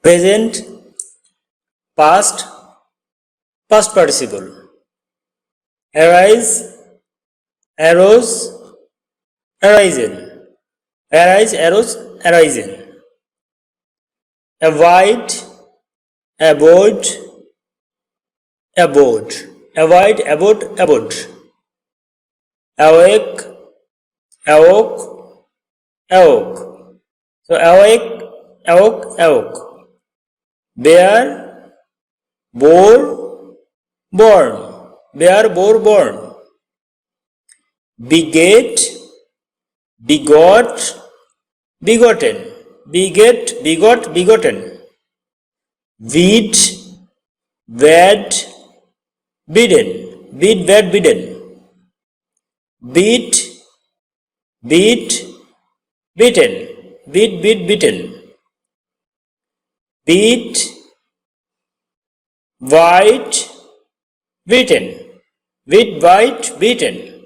present, past, past participle. Arise, arose, arisen. Arise, arose, arisen. Avoid, abode, abode. Avoid, abode, abode. Awake, awoke, awoke. So awake, awoke, awoke. Bear, bore, born. Bear, bore, born. Beget, begot, begotten. Beget, begot, begotten. Weed, wed, bidden. Bid, wed, bidden. Beat, beat, beaten. Beat, beat, beaten. Beat, white, beaten. Wheat, white, beaten.